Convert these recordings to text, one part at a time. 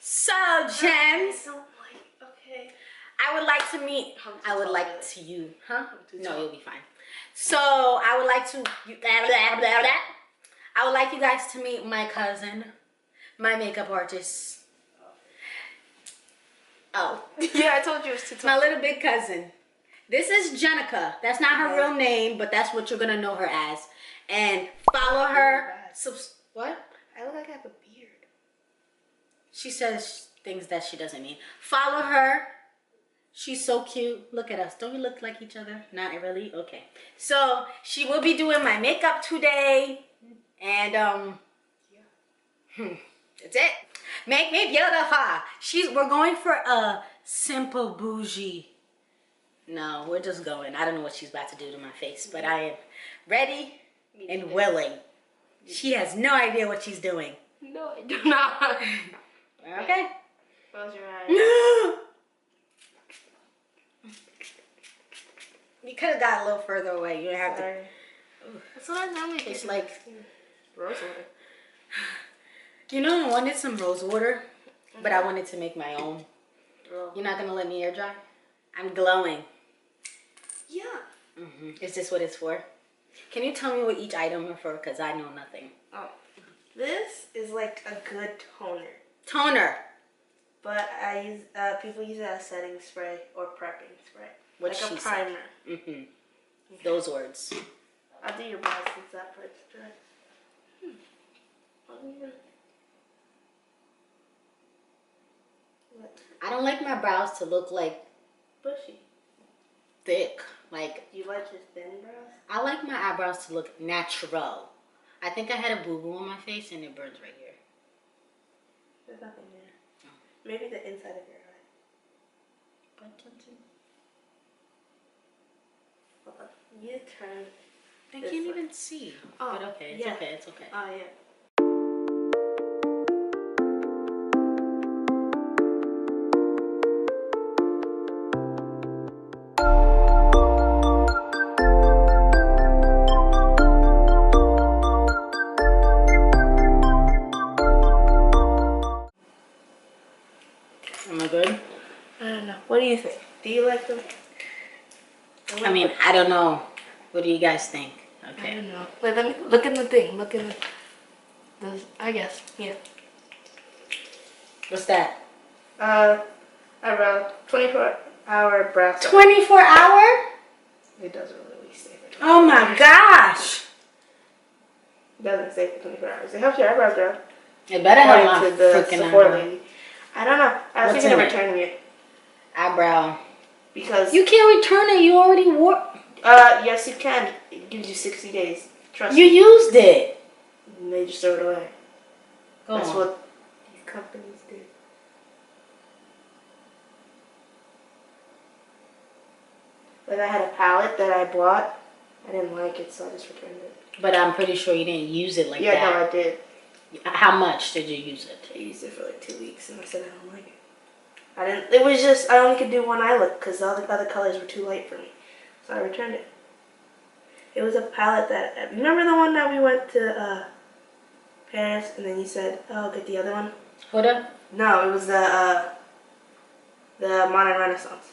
So, Gems, Okay. I would like to meet. I would like to you, huh? No, tall. you'll be fine. So, I would like to. I would like you guys to meet my cousin, my makeup artist. Oh, Yeah, I told you it was too tall. my little big cousin. This is Jenica. That's not her real name, but that's what you're gonna know her as. And follow her. What? I look like I have a beard. She says things that she doesn't mean. Follow her. She's so cute. Look at us. Don't we look like each other? Not really? Okay. So she will be doing my makeup today. And that's it. Make me beautiful. We're going for a simple bougie. No, we're just going. I don't know what she's about to do to my face, but I am ready and willing. She has no idea what she's doing. No, I do not. Okay. Close your eyes. You could have got a little further away. You didn't have to. That's what I normally do. It's like rose water. You know, I wanted some rose water, but I wanted to make my own. You're not gonna let me air dry? I'm glowing. Yeah. Is this what it's for? Can you tell me what each item is for? Because I know nothing. Oh, this is like a good toner. Toner. But I use people use it as setting spray or prepping spray. What like she a primer. Said. Okay. Those words. I'll do your brows since that part's dry. I don't like my brows to look like bushy. Thick. Like, you like your thin brows? I like my eyebrows to look natural. I think I had a boo-boo on my face and it burns right here. There's nothing there. Oh. Maybe the inside of your eye. Hold on. You turn. I can't even see. Oh, but okay, it's okay, it's okay. Oh, yeah. Am I good? I don't know. What do you think? Do you like them? I mean, I don't know. What do you guys think? Okay. I don't know. Wait, let me look in the thing. Look in the I guess. Yeah. What's that? Eyebrow. 24-hour brow. 24 hour? It doesn't really stay for 24 Oh my gosh. It doesn't stay for 24 hours. It helps your eyebrows grow. It better have my According to the freaking Sephora eyebrow. lady. I don't know. I was thinking of returning it. Eyebrow. Because you can't return it. You already wore. Yes, you can. It gives you 60 days. Trust me. You used it. And they just throw it away. Go That's on. what these companies do. Like I had a palette that I bought. I didn't like it, so I just returned it. But I'm pretty sure you didn't use it like that. Yeah, no, I did. How much did you use it? I used it for like 2 weeks, and I said I don't like it. I didn't. It was just I only could do one eye look because all the other colors were too light for me, so I returned it. It was a palette that. Remember the one that we went to Paris, and then you said, "Oh, get the other one." Huda? No, it was the Modern Renaissance.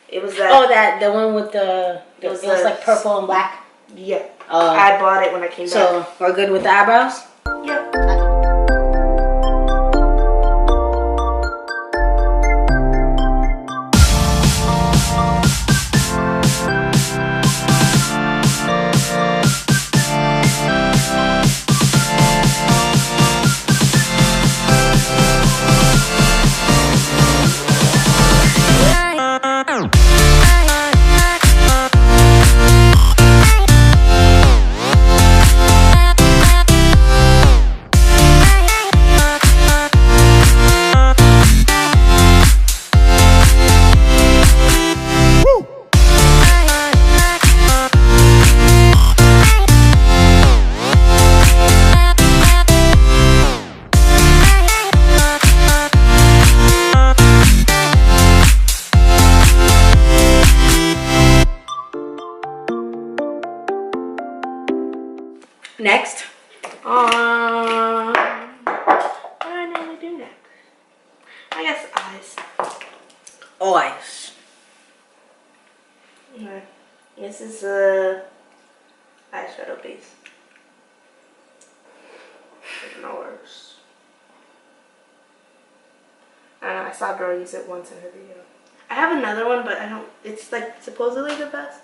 It was that. Oh, the one with it was like purple and black. Yeah. I bought it when I came back. So we're good with the eyebrows? Yep. Next. What do I normally do next? eyes. Okay. This is a eyeshadow base. $6. I don't know, I saw a girl use it once in her video. I have another one, but I don't, it's like supposedly the best,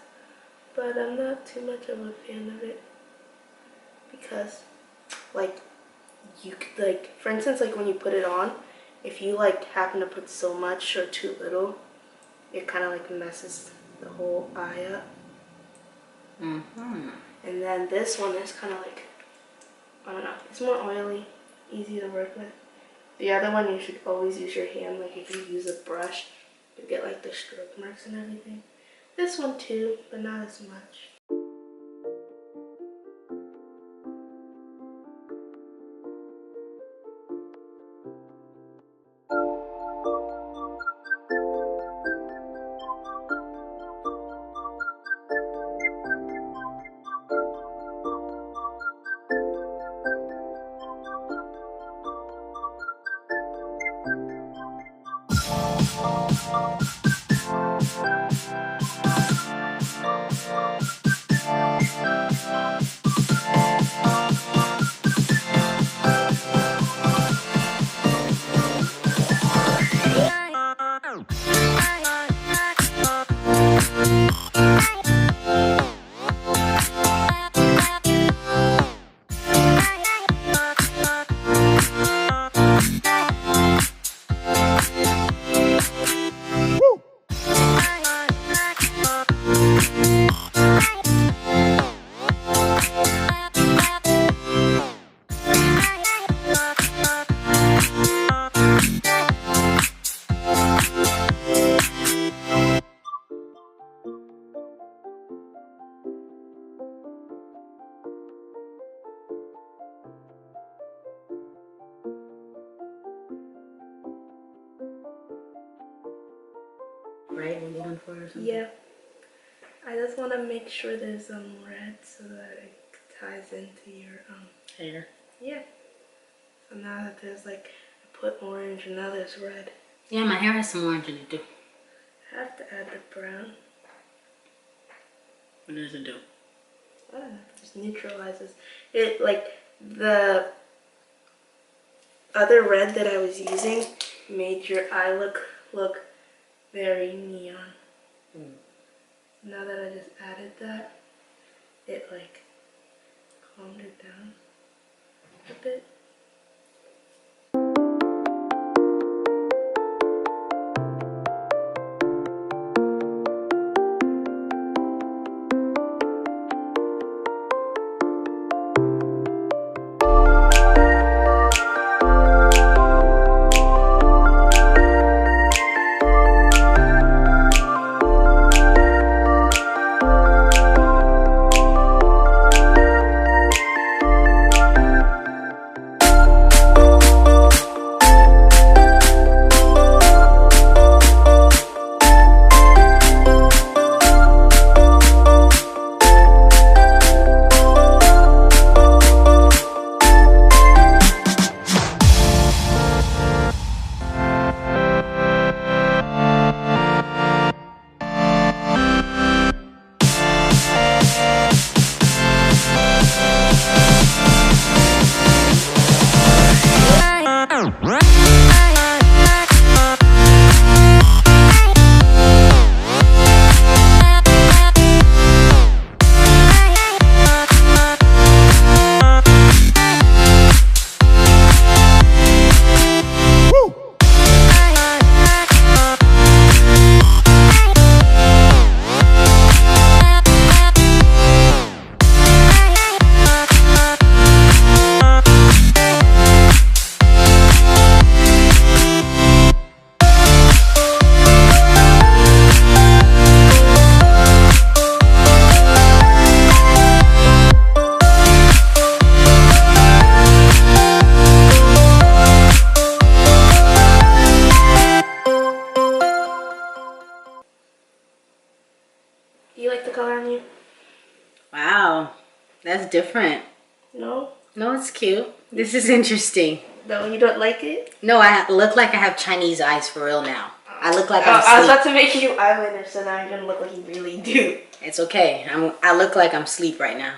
but I'm not too much of a fan of it. Because, like, you could, like, for instance, like when you put it on, if you like happen to put so much or too little, it kind of like messes the whole eye up. And then this one is kind of like, I don't know, it's more oily, easy to work with. The other one, you should always use your hand. Like if you use a brush, you get like the stroke marks and everything. This one too, but not as much. Right, we're going for it or something? Yeah. I just want to make sure there's red so that it ties into your hair. Yeah. So now that there's like, I put orange and now there's red. Yeah, my hair has some orange in it too. I have to add the brown. What does it do? I don't know, it just neutralizes. It, like, the other red that I was using made your eye look very neon. Now that I just added that, it like calmed it down a bit. Do you like the color on you? Wow, that's different. No? No, it's cute. This is interesting. No, you don't like it? No, I look like I have Chinese eyes for real now. I look like I'm I was asleep. about to make you eyeliner, so now you're gonna look like you really do. It's okay. I look like I'm asleep right now.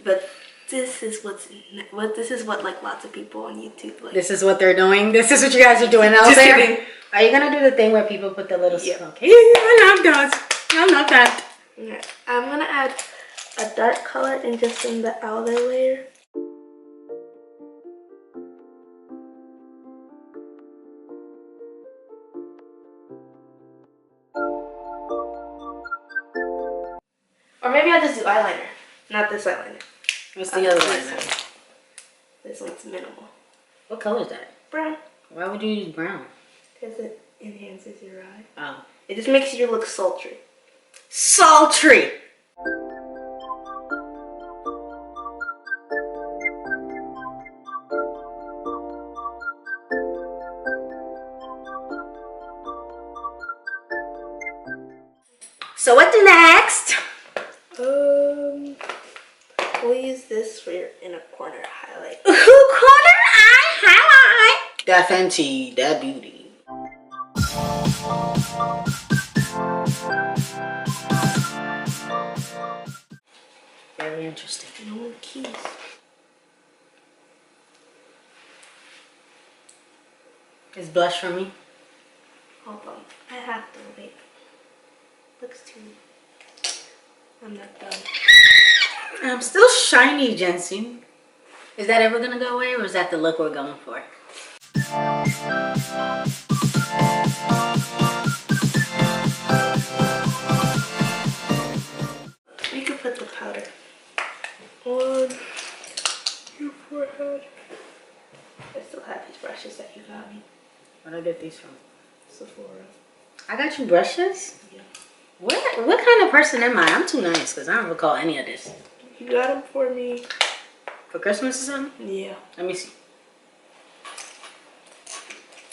But this is what like lots of people on YouTube like. This is what they're doing. This is what you guys are doing out Just there. kidding. Are you gonna do the thing where people put the little Yeah. smoke? I love that. I love that. Okay. I'm gonna add a dark color in just in the outer layer. Or maybe I'll just do eyeliner. Not this eyeliner. What's the other one? This one's minimal. What color is that? Brown. Why would you use brown? Because it enhances your eye. Oh. It just makes you look sultry. Sultry! So what's next? We'll use this for your inner corner highlight. Corner eye highlight. That Fenty, that beauty. Very interesting. No more keys. Is blush for me? Hold on. I have to wait. Looks too. I'm not done. I'm still shiny, Jensen. Is that ever gonna go away, or is that the look we're going for? We could put the powder on your forehead. I still have these brushes that you got me. Where'd I get these from? Sephora. I got you brushes? Yeah. What kind of person am I? I'm too nice because I don't recall any of this. You got them for me. For Christmas or something? Yeah. Let me see.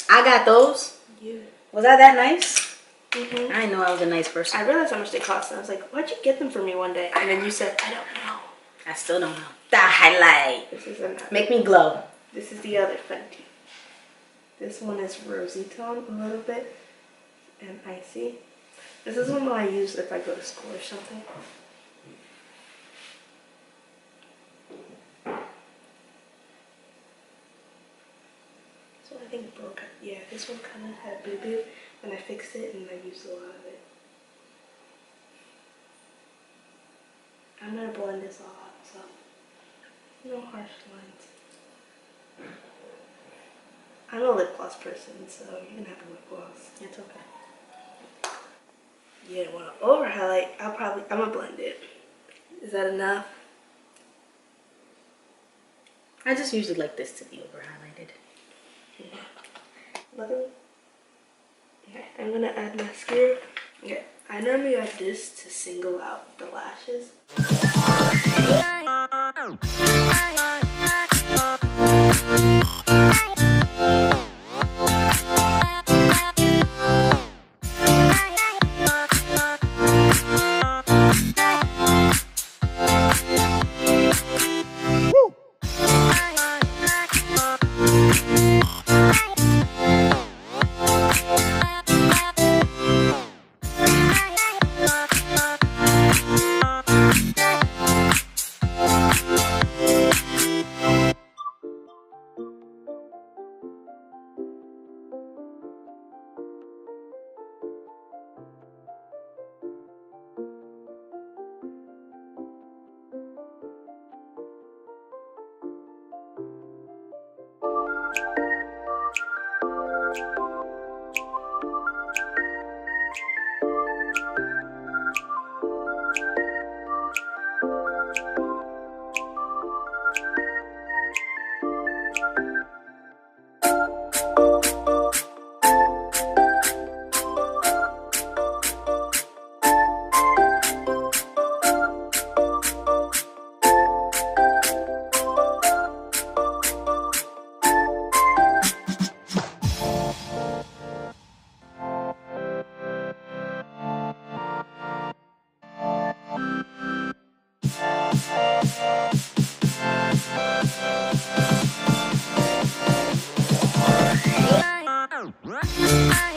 I got those. Yeah. Was I that nice? Mm-hmm. I didn't know I was a nice person. I realized how much they cost, and I was like, "Why'd you get them for me one day?" And then you said, "I don't know." I still don't know. The highlight. This is another. Make me glow. This is the other Fenty. This one is rosy tone a little bit and icy. This is one that I use if I go to school or something. So I think broke up. Yeah, this one kind of had boo-boo, and I fixed it and I used a lot of it. I'm gonna blend this all out, so no harsh lines. I'm a lip gloss person, so you can have a lip gloss. It's okay. You don't want to over highlight. I'm gonna blend it. Is that enough? I just usually like this to be over highlighted. Yeah. Look at me. Okay, I'm gonna add mascara. Okay, I normally add this to single out the lashes. Bye.